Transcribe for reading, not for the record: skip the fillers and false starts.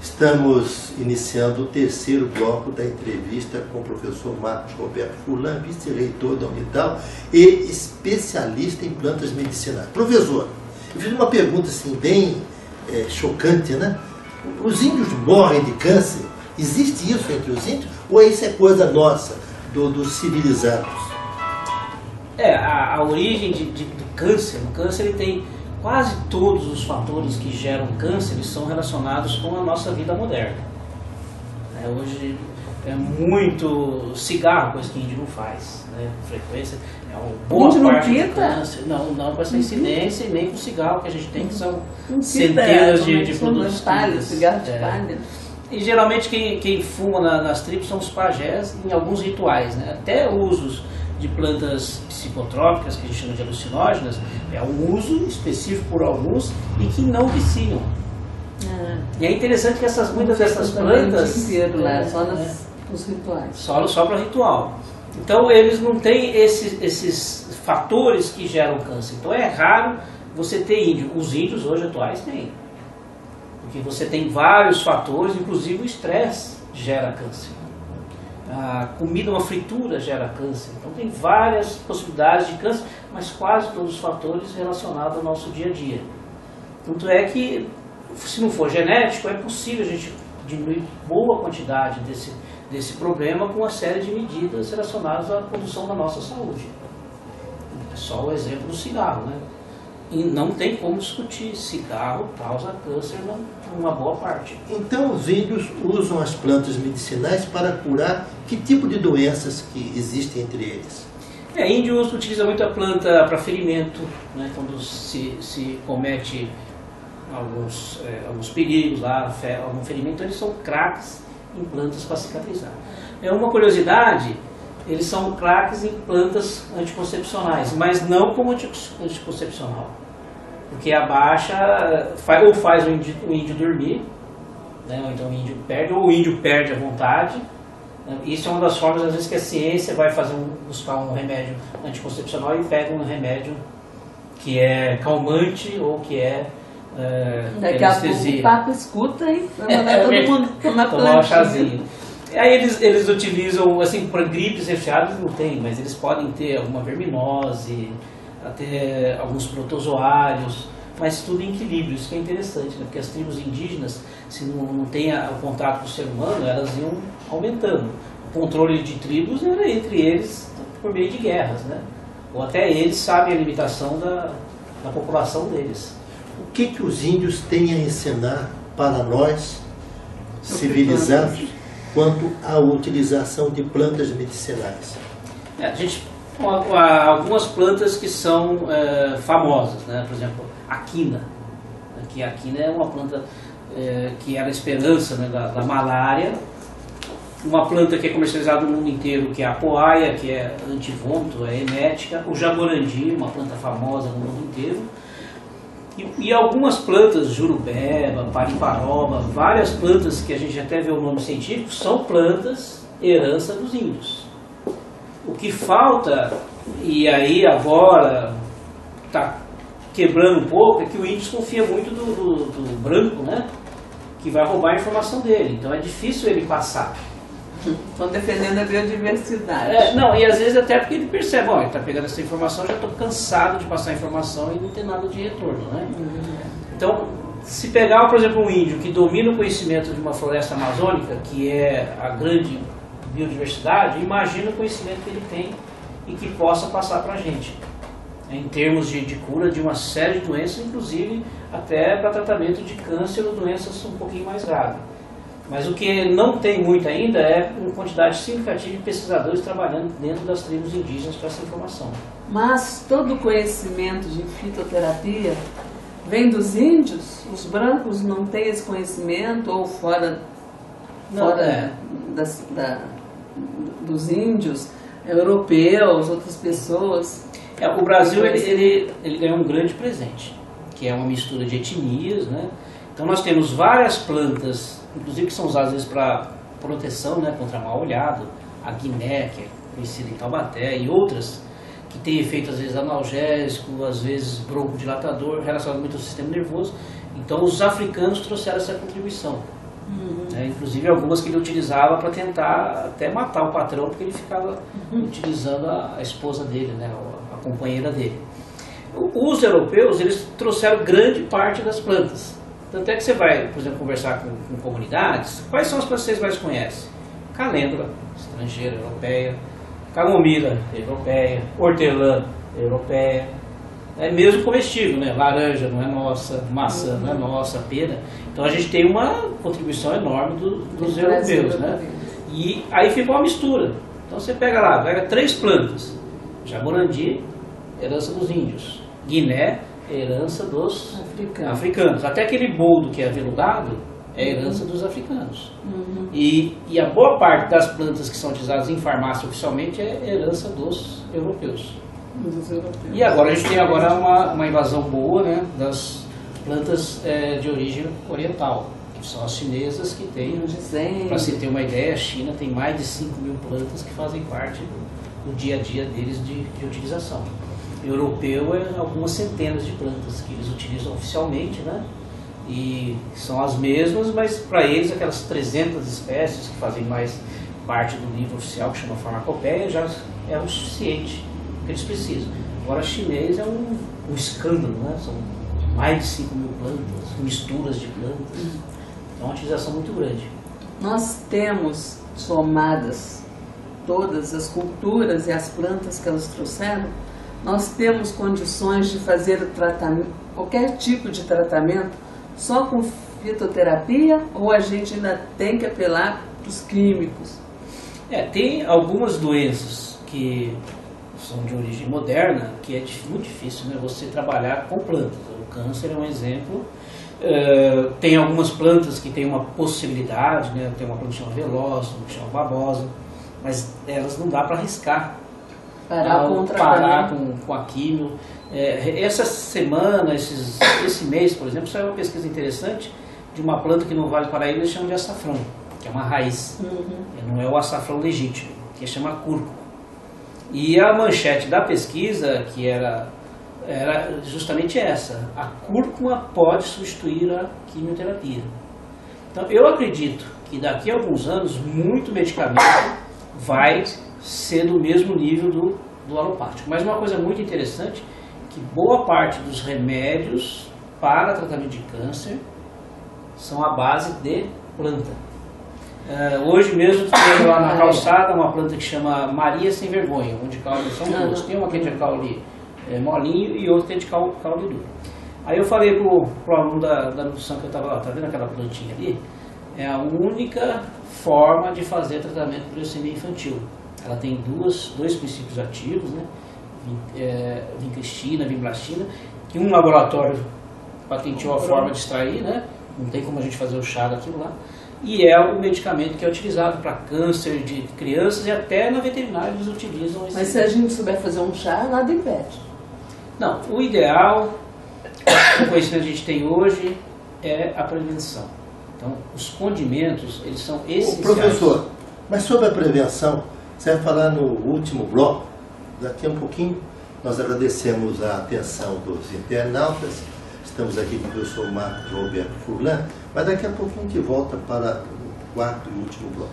Estamos iniciando o terceiro bloco da entrevista com o professor Marcos Roberto Furlan, vice-reitor da Unital e especialista em plantas medicinais. Professor, eu fiz uma pergunta assim bem chocante, né? Os índios morrem de câncer? Existe isso entre os índios? Ou isso é coisa nossa, dos civilizados? A origem do câncer, o câncer ele tem quase todos os fatores que geram câncer são relacionados com a nossa vida moderna. Hoje é muito cigarro, coisa que o índio não faz, né? Frequência é uma boa parte do câncer. Não com essa incidência e nem com o cigarro que a gente tem, que são centenas de produtos químicos. Cigarro de palha. E geralmente quem fuma nas tribos são os pajés em alguns rituais, né? Até usos de plantas psicotrópicas, que a gente chama de alucinógenas, é um uso específico por alguns e que não viciam. E é interessante que muitas dessas plantas... Só nos rituais. Só para ritual. Então eles não têm esses fatores que geram câncer. Então é raro você ter índio. Os índios hoje atuais têm. Porque você tem vários fatores, inclusive o estresse gera câncer. A comida, uma fritura gera câncer. Então tem várias possibilidades de câncer, mas quase todos os fatores relacionados ao nosso dia a dia. Tanto é que, se não for genético, é possível a gente diminuir boa quantidade desse problema com uma série de medidas relacionadas à condução da nossa saúde. É só o exemplo do cigarro, né? E não tem como discutir, cigarro causa câncer numa boa parte. Então os índios usam as plantas medicinais para curar que tipo de doenças que existem entre eles? Índio utiliza muito a planta para ferimento, né? Quando se comete alguns perigos lá, algum ferimento, eles são craques em plantas para cicatrizar. Uma curiosidade, eles são craques em plantas anticoncepcionais, mas não como anticoncepcional. Porque abaixa, ou faz o índio dormir, né? Ou então o índio perde a vontade. Isso é uma das formas, às vezes, que a ciência vai buscar um remédio anticoncepcional e pega um remédio que é calmante ou que é daqui a pouco o Papa escuta e vai mandar todo mundo tomar um chazinho. Aí eles utilizam, assim, para gripes resfriadas não tem, mas eles podem ter alguma verminose, até alguns protozoários, mas tudo em equilíbrio, isso que é interessante, né? Porque as tribos indígenas, se não tem o contato com o ser humano, elas iam aumentando. O controle de tribos era entre eles por meio de guerras, né? Ou até eles sabem a limitação da população deles. O que os índios têm a ensinar para nós, civilizados, quanto à utilização de plantas medicinais? Algumas plantas que são famosas, né? Por exemplo, a quina. A quina é uma planta que era a esperança, né, da malária. Uma planta que é comercializada no mundo inteiro, que é a poaia, que é antivômito, é emética. O jaborandi, uma planta famosa no mundo inteiro. E algumas plantas, jurubeba, pariparoba, várias plantas que a gente até vê o nome científico, são plantas herança dos índios. O que falta, e aí agora está quebrando um pouco, é que o índio confia muito do branco, né? Que vai roubar a informação dele. Então é difícil ele passar. Estão defendendo a biodiversidade. E às vezes até porque ele percebe, ele está pegando essa informação, já estou cansado de passar a informação e não tem nada de retorno, né? Então, se pegar, por exemplo, um índio que domina o conhecimento de uma floresta amazônica, que é a grande biodiversidade, imagina o conhecimento que ele tem e que possa passar para a gente, em termos de cura de uma série de doenças, inclusive até para tratamento de câncer ou doenças um pouquinho mais graves. Mas o que não tem muito ainda é uma quantidade significativa de pesquisadores trabalhando dentro das tribos indígenas para essa informação. Mas todo o conhecimento de fitoterapia vem dos índios? Os brancos não têm esse conhecimento ou fora dos índios, europeus, outras pessoas? O Brasil ele ganhou um grande presente, que é uma mistura de etnias, né? Então nós temos várias plantas, inclusive que são usadas às vezes para proteção, né, contra mal olhado, a guiné, que é conhecida em Taubaté, e outras que têm efeito às vezes analgésico, às vezes broncodilatador, relacionado muito ao sistema nervoso. Então os africanos trouxeram essa contribuição. Inclusive algumas que ele utilizava para tentar até matar o patrão, porque ele ficava utilizando a esposa dele, né, a companheira dele. Os europeus, eles trouxeram grande parte das plantas. Tanto é que você vai, por exemplo, conversar com comunidades, quais são as plantas que vocês mais conhecem? Calêndula, estrangeira, europeia, camomila, europeia, hortelã, europeia, é mesmo comestível, né? Laranja não é nossa, maçã não é nossa, pera. Então a gente tem uma contribuição enorme dos europeus, né? E aí fica uma mistura. Então você pega 3 plantas, jaborandi, herança dos índios, Guiné, herança dos africanos. Até aquele boldo que é aveludado é herança dos africanos. E a boa parte das plantas que são utilizadas em farmácia oficialmente é herança dos europeus. E agora a gente tem uma invasão boa, né, das plantas de origem oriental, que são as chinesas, que tem, para se ter uma ideia, a China tem mais de 5.000 plantas que fazem parte do dia a dia deles de utilização. O europeu é algumas centenas de plantas que eles utilizam oficialmente, né? E são as mesmas, mas para eles aquelas 300 espécies que fazem mais parte do livro oficial, que chama Farmacopeia, já é o suficiente que eles precisam. Agora, chinês é um escândalo, né? São mais de 5.000 plantas, misturas de plantas. É uma utilização muito grande. Nós temos somadas todas as culturas e as plantas que elas trouxeram, nós temos condições de fazer o tratamento, qualquer tipo de tratamento, só com fitoterapia, ou a gente ainda tem que apelar para os químicos? Tem algumas doenças que são de origem moderna, que é muito difícil, né, você trabalhar com plantas. O câncer é um exemplo. Tem algumas plantas que têm uma possibilidade, né, tem uma planta que chama veloz, uma que chama babosa, mas elas não dá para arriscar. Parar com a químio. Essa semana, esse mês, por exemplo, saiu uma pesquisa interessante de uma planta que no Vale do Paraíba eles chamam de açafrão, que é uma raiz. Não é o açafrão legítimo, que chama cúrcuma. E a manchete da pesquisa, que era justamente essa: a cúrcuma pode substituir a quimioterapia. Então eu acredito que daqui a alguns anos muito medicamento vai ser do mesmo nível do alopático. Mas uma coisa muito interessante, que boa parte dos remédios para tratamento de câncer são à base de planta. Hoje mesmo tem lá na calçada uma planta que chama Maria Sem Vergonha, onde caule são duas. Tem uma que é de caule molinho e outra que é de caule duro. Aí eu falei pro aluno da nutrição que eu estava lá, tá vendo aquela plantinha ali? É a única forma de fazer tratamento por leucemia infantil. Ela tem dois princípios ativos, né? Vincristina, vimblastina, que um laboratório patenteou a forma de extrair, né? Não tem como a gente fazer o chá daquilo lá. E é o medicamento que é utilizado para câncer de crianças, e até na veterinária eles utilizam esse. Mas se a gente souber fazer um chá, nada impede. Não, o ideal, com o conhecimento que a gente tem hoje, é a prevenção. Então, os condimentos, eles são essenciais. Professor, mas sobre a prevenção, você vai falar no último bloco. Daqui a um pouquinho nós agradecemos a atenção dos internautas. Estamos aqui com o professor Marcos Roberto Furlan, mas daqui a pouquinho a gente volta para o quarto e último bloco.